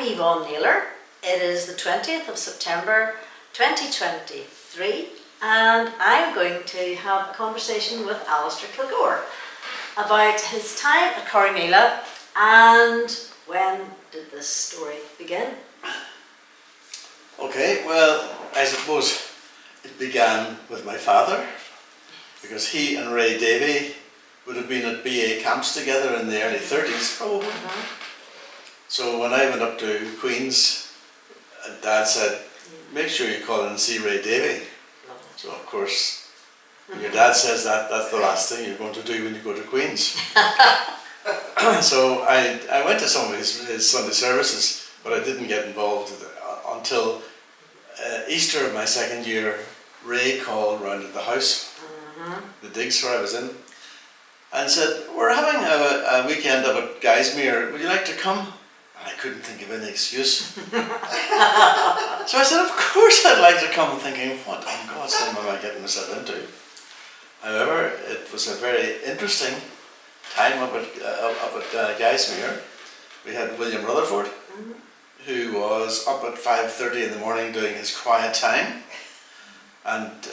I'm Yvonne Naylor. It is the 20th of September 2023 and I'm going to have a conversation with Alistair Kilgore about his time at Corrymeela and when did this story begin? Okay, well, I suppose it began with my father, because he and Ray Davey would have been at BA camps together in the early 30s probably. So when I went up to Queen's, Dad said, make sure you call in and see Ray Davey. So of course, when your dad says that, that's the last thing you're going to do when you go to Queen's. So I went to some of his Sunday services, but I didn't get involved until Easter of my second year. Ray called round at the house, the digs where I was in, and said, we're having a weekend up at Guysmere, would you like to come? And I couldn't think of any excuse. So I said, of course I'd like to come, thinking, what in God's name am I getting myself into? However, it was a very interesting time up at Guysmere. We had William Rutherford, who was up at 5:30 in the morning doing his quiet time, and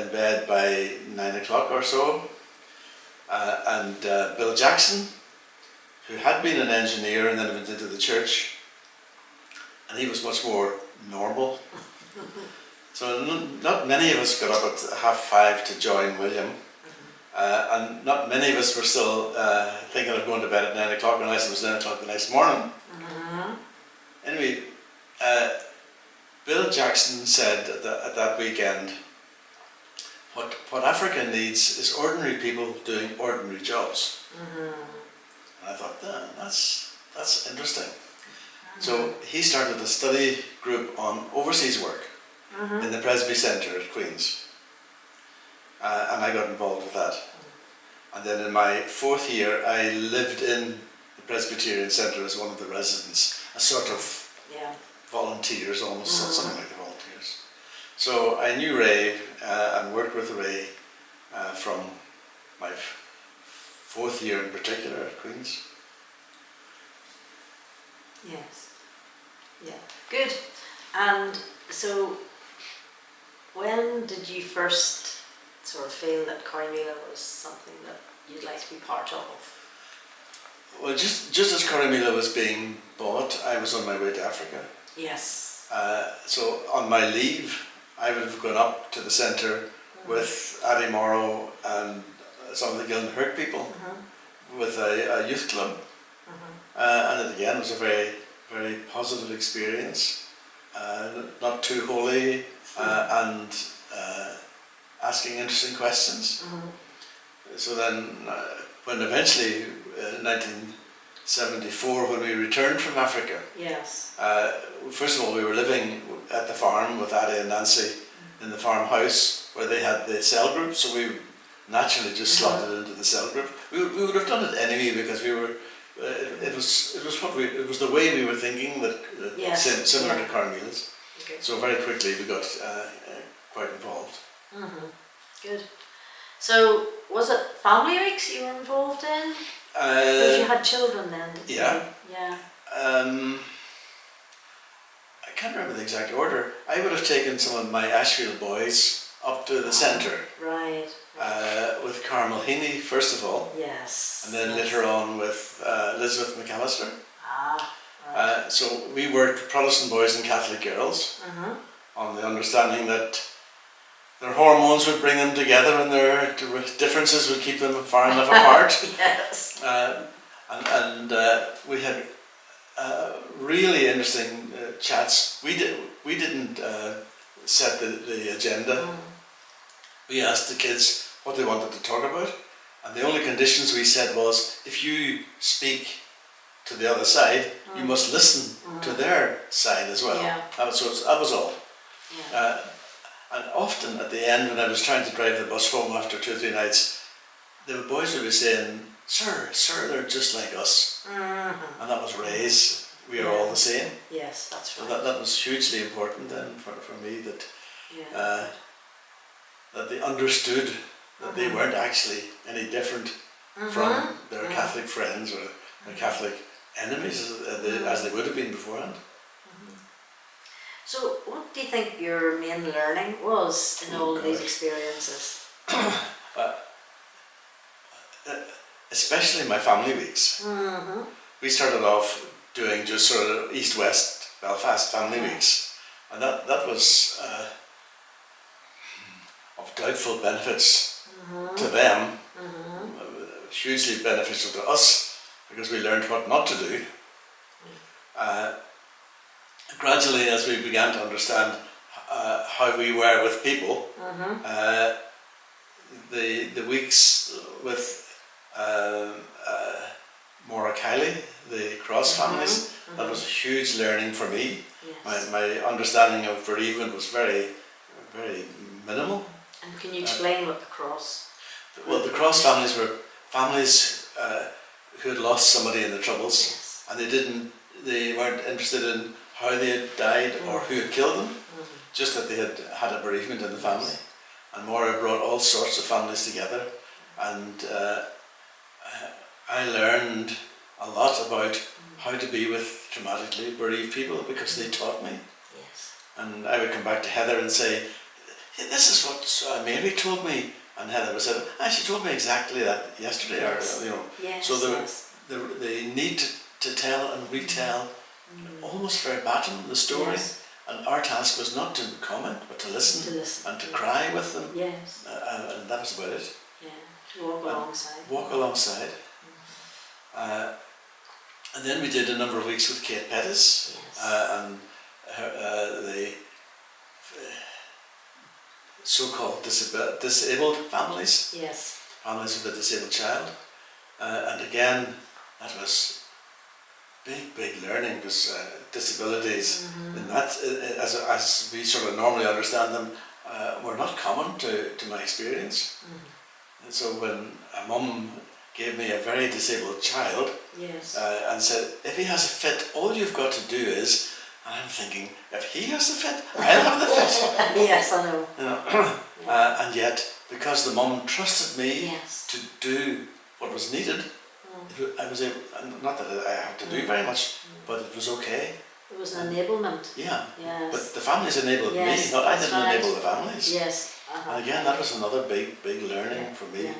in bed by 9 o'clock or so. And Bill Jackson, who had been an engineer and then went into the church, and he was much more normal. So not many of us got up at 5:30 to join William, and not many of us were still thinking of going to bed at 9 o'clock unless it was 9 o'clock the next morning. Anyway, Bill Jackson said at that weekend, what Africa needs is ordinary people doing ordinary jobs. And I thought, that's interesting. So he started a study group on overseas work in the Presby Centre at Queen's. And I got involved with that. And then in my fourth year, I lived in the Presbyterian Centre as one of the residents, a sort of volunteers, almost something like the volunteers. So I knew Ray and worked with Ray from my fourth year in particular at Queen's. Yes. Yeah. Good. And so, when did you first sort of feel that Corrymeela was something that you'd like to be part of? Well, just as Corrymeela was being bought, I was on my way to Africa. Yes. So on my leave, I would have gone up to the centre with Addie Morrow and some of the Gilden Hurt people with a youth club. And it again was a very, very positive experience. Not too holy and asking interesting questions. So then when eventually in 1974, when we returned from Africa, first of all we were living at the farm with Addie and Nancy in the farmhouse where they had the cell group, so we naturally just slotted into the cell group. We would have done it anyway because we were. It was the way we were thinking that similar to Corrymeela's. So very quickly we got quite involved. Good. So was it family weeks you were involved in? Because you had children then. Yeah. Yeah. I can't remember the exact order. I would have taken some of my Ashfield boys up to the centre. Right. With Carmel Heaney first of all. Yes. And then later on with Elizabeth McAllister. Right. So we worked Protestant boys and Catholic girls on the understanding that their hormones would bring them together and their differences would keep them far enough apart. Yes. And we had really interesting chats. We didn't set the agenda. We asked the kids what they wanted to talk about, and the only conditions we set was, if you speak to the other side, you must listen to their side as well. That was all. And often at the end, when I was trying to drive the bus home after 2 or 3 nights, the boys would be saying, Sir, they're just like us. And that was Ray's. We are all the same. Yes, that's right. So that was hugely important then for me that that they understood that they weren't actually any different from their Catholic friends or their Catholic enemies as they would have been beforehand. So what do you think your main learning was in all of these experiences? Uh, especially my family weeks. Mm-hmm. We started off doing just sort of East-West Belfast family weeks, and that was of doubtful benefits to them, hugely beneficial to us because we learned what not to do. Gradually, as we began to understand how we were with people, the weeks with Maura Kiley, the Cross families, that was a huge learning for me. Yes. My understanding of bereavement was very, very minimal. And can you explain what the Cross? Well, the Cross families were families who had lost somebody in the Troubles, and they weren't interested in how they had died or who had killed them, just that they had had a bereavement in the family. And Maura brought all sorts of families together, and I learned a lot about how to be with traumatically bereaved people because they taught me. Yes. And I would come back to Heather and say, "This is what Mary told me," and Heather would say, "She told me exactly that yesterday." Yes. Or, you know. Yes. So the need to tell and retell almost verbatim the story. Yes. And our task was not to comment, but to listen, and to cry with them. Yes. And that was about it. Yeah. To walk alongside. Walk alongside. And then we did a number of weeks with Kate Pettis, and the so-called disabled families. Yes. Families with a disabled child. And again, that was big learning because disabilities in that, as we sort of normally understand them, were not common to my experience. And so when a mum gave me a very disabled child and said, "If he has a fit, all you've got to do is," and I'm thinking, if he has the fit, I'll have the fit. Yes, I know. You know? And yet, because the mum trusted me to do what was needed, I was able, not that I had to do very much, but it was okay. It was an enablement. Yeah. Yes. But the families enabled me, not I didn't enable the families. Yes. And again, that was another big learning for me.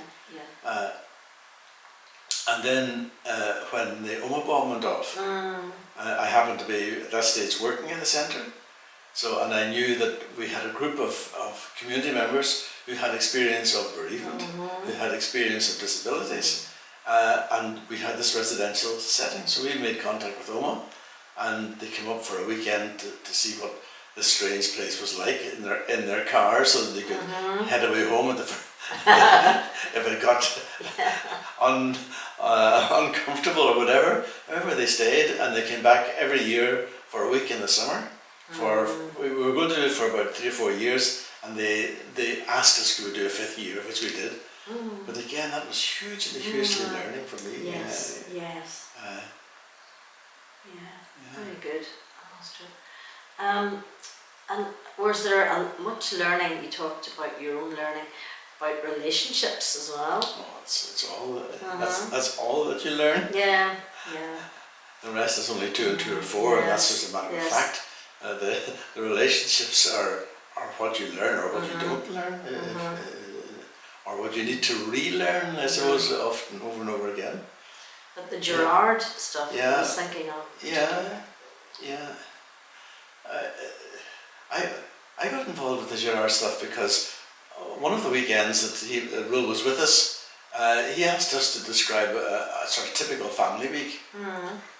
And then when the Oma bomb went off, I happened to be at that stage working in the centre. So, and I knew that we had a group of community members who had experience of bereavement, who had experience of disabilities, and we had this residential setting. So we made contact with Oma, and they came up for a weekend to see what this strange place was like in their car, so that they could head away home if it got uncomfortable or whatever. However, they stayed, and they came back every year for a week in the summer. We were going to do it for about 3 or 4 years, and they asked us could we do a 5th year, which we did. But again, that was hugely learning for me. Yes. Very good, Alistair. And was there much learning? You talked about your own learning about relationships as well. Oh, it's all that's all that you learn. Yeah. The rest is only 2 and 2 or 4, and that's just a matter of fact. The relationships are what you learn or what you don't learn, or what you need to relearn, I suppose, often over and over again. But the Gerard stuff I was thinking of. I got involved with the Gerard stuff because one of the weekends that Rule was with us, he asked us to describe a sort of typical family week.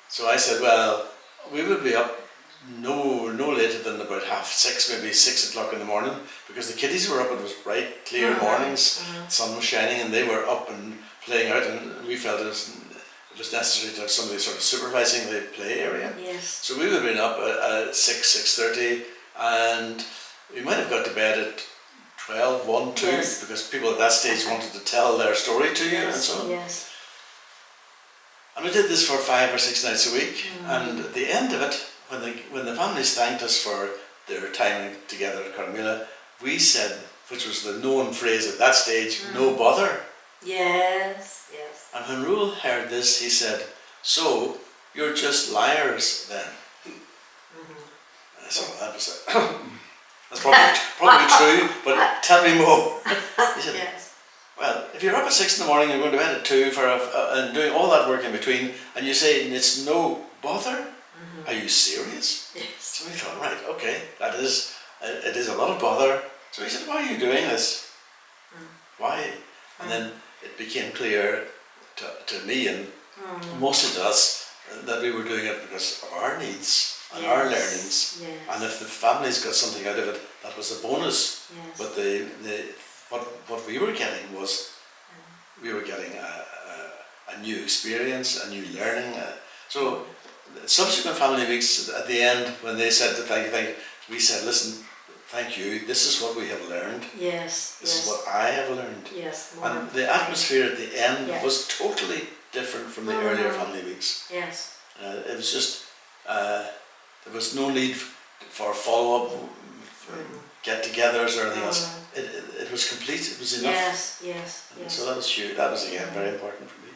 So I said, well, we would be up no later than about 6:30, maybe 6 o'clock in the morning, because the kiddies were up. It was bright, clear mornings, the sun was shining, and they were up and playing out, and we felt it was necessary to have somebody sort of supervising the play area. Yes. So we would have been up at 6:30, and we might have got to bed at 12, 1, 2, because people at that stage wanted to tell their story to you and so on. Yes. And we did this for 5 or 6 nights a week, and at the end of it, when the families thanked us for their time together at Corrymeela, we said, which was the known phrase at that stage, "No bother." Yes. And when Rule heard this, he said, "So, you're just liars then." So that was it. That's probably true, but tell me more. He said, Yes. well, if you're up at 6 in the morning and going to bed at 2 and doing all that work in between, and you say it's no bother, are you serious? Yes. So we thought, right, okay, it is a lot of bother. So he said, why are you doing this? Why? And then it became clear to me and mostly to us that we were doing it because of our needs and our learnings. Yes. And if the family's got something out of it, that was a bonus. Yes. But what we were getting was we were getting a new experience, a new learning. So subsequent family weeks at the end, when they said thank you, we said, listen, thank you, this is what we have learned. Yes. This is what I have learned. Yes. And the atmosphere at the end Yes. was totally different from the earlier family weeks. Yes. It was just, there was no need for follow-up, get-togethers or anything else. It was complete, it was enough. Yes. Yes. And Yes. so that was huge. That was again very important for me.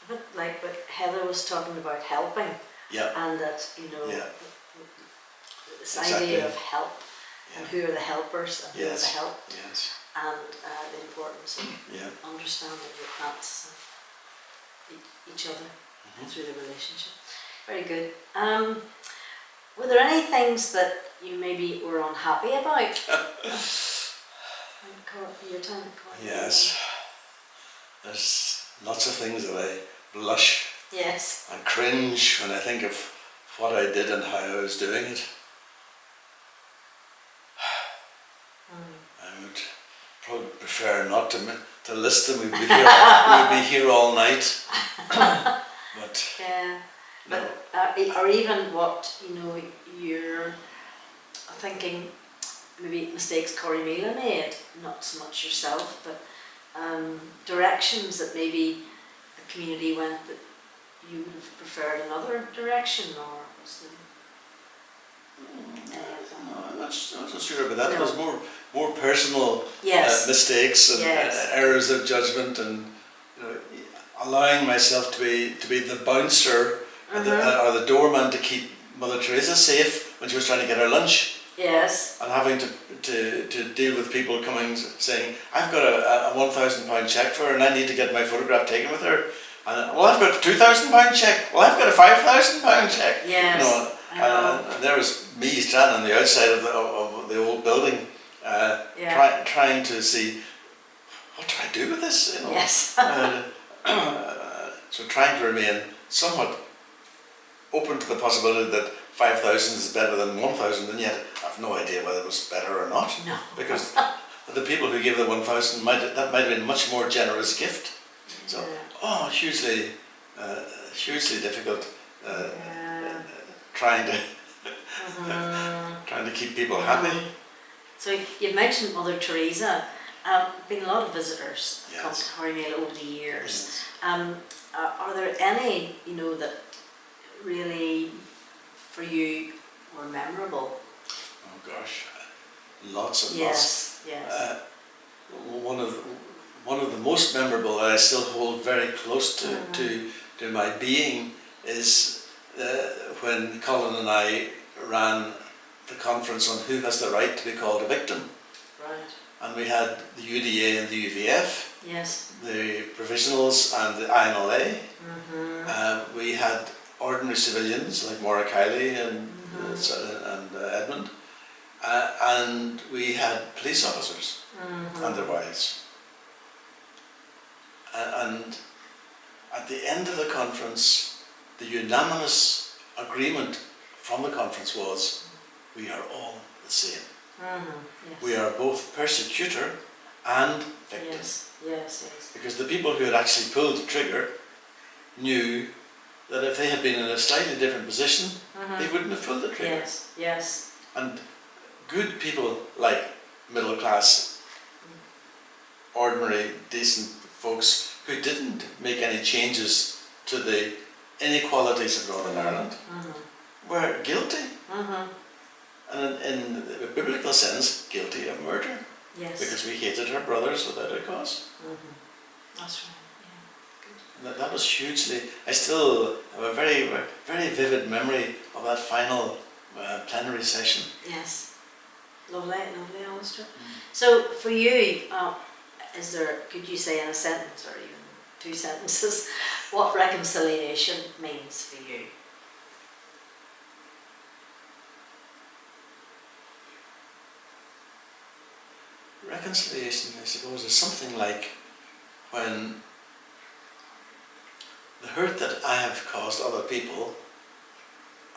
But like what Heather was talking about helping, Yeah. and that Yeah. this Exactly. idea of help, and Yeah. who are the helpers and who are Yes. the helped, Yes. and the importance of Yeah. understanding that that's each other through the relationship. Very good. Were there any things that you maybe were unhappy about? Your time at Corrymeela? Yes. There's lots of things that I blush Yes. and cringe when I think of what I did and how I was doing it. I would probably prefer not to list them. We'd be here all night. But Yeah. no. Or even what you're thinking, maybe mistakes Corrymeela made, not so much yourself, but directions that maybe the community went that you would have preferred another direction, or was there any of them? No, I'm not so sure about that. No. It was more personal Yes. mistakes and Yes. errors of judgment, and allowing myself to be the bouncer or the doorman to keep Mother Teresa safe when she was trying to get her lunch. Yes. And having to deal with people coming saying, I've got a £1,000 cheque for her and I need to get my photograph taken with her. And, well, I've got a £2,000 cheque. Well, I've got a £5,000 cheque. Yes. And there was me standing on the outside of the old building, trying to see, what do I do with this? Yes. So trying to remain somewhat open to the possibility that 5,000 is better than 1,000, and yet I've no idea whether it was better or not. No. Because the people who gave the 1,000 might have been a much more generous gift. So, hugely difficult. Trying to keep people happy. So you've mentioned Mother Teresa. Been a lot of visitors come to Corrymeela over the years. Yes. Are there any that really for you were memorable? Oh gosh, lots and Yes. lots. Yes. One of the most memorable that I still hold very close to my being is when Colin and I ran the conference on who has the right to be called a victim. Right. And we had the UDA and the UVF, Yes. the provisionals and the INLA. We had ordinary civilians like Maura Kiley and Edmund, and we had police officers and their wives. And at the end of the conference, the unanimous agreement from the conference was, we are all the same. Yes. We are both persecutor and victim. Yes. Yes. Yes. Because the people who had actually pulled the trigger knew that if they had been in a slightly different position, they wouldn't have pulled the trigger. Yes. Yes. And good people like middle class, ordinary, decent folks who didn't make any changes to the inequalities of Northern Ireland were guilty. And in the biblical sense, guilty of murder. Yes. Because we hated our brothers without a cause. That's right. Yeah. That was hugely. I still have a very, very vivid memory of that final plenary session. Yes. Lovely, lovely, Alistair. So for you, could you say in a sentence or even 2 sentences what reconciliation means for you? Reconciliation, I suppose, is something like when the hurt that I have caused other people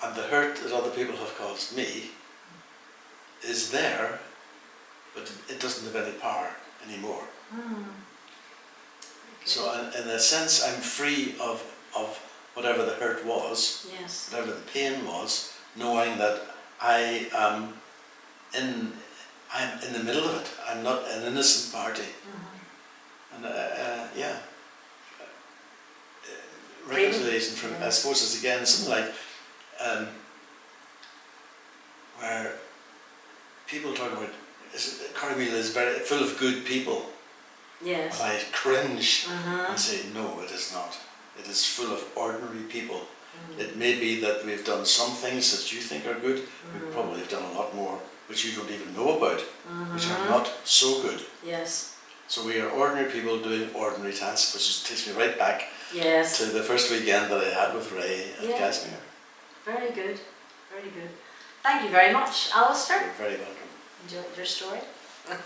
and the hurt that other people have caused me is there, but it doesn't have any power anymore. Okay. So in a sense, I'm free of whatever the hurt was, Yes. whatever the pain was, knowing that I'm in the middle of it. I'm not an innocent party. And yeah, reconciliation from, I suppose, is again something like where people talk about Corrymeela is very full of good people. Yes. And I cringe and say, no, it is not. It is full of ordinary people. It may be that we've done some things that you think are good. We probably have done a lot more which you don't even know about, which are not so good. Yes. So we are ordinary people doing ordinary tasks, which takes me right back Yes. to the first weekend that I had with Ray at Casimir. Very good. Very good. Thank you very much, Alistair. You're very welcome. Enjoyed your story.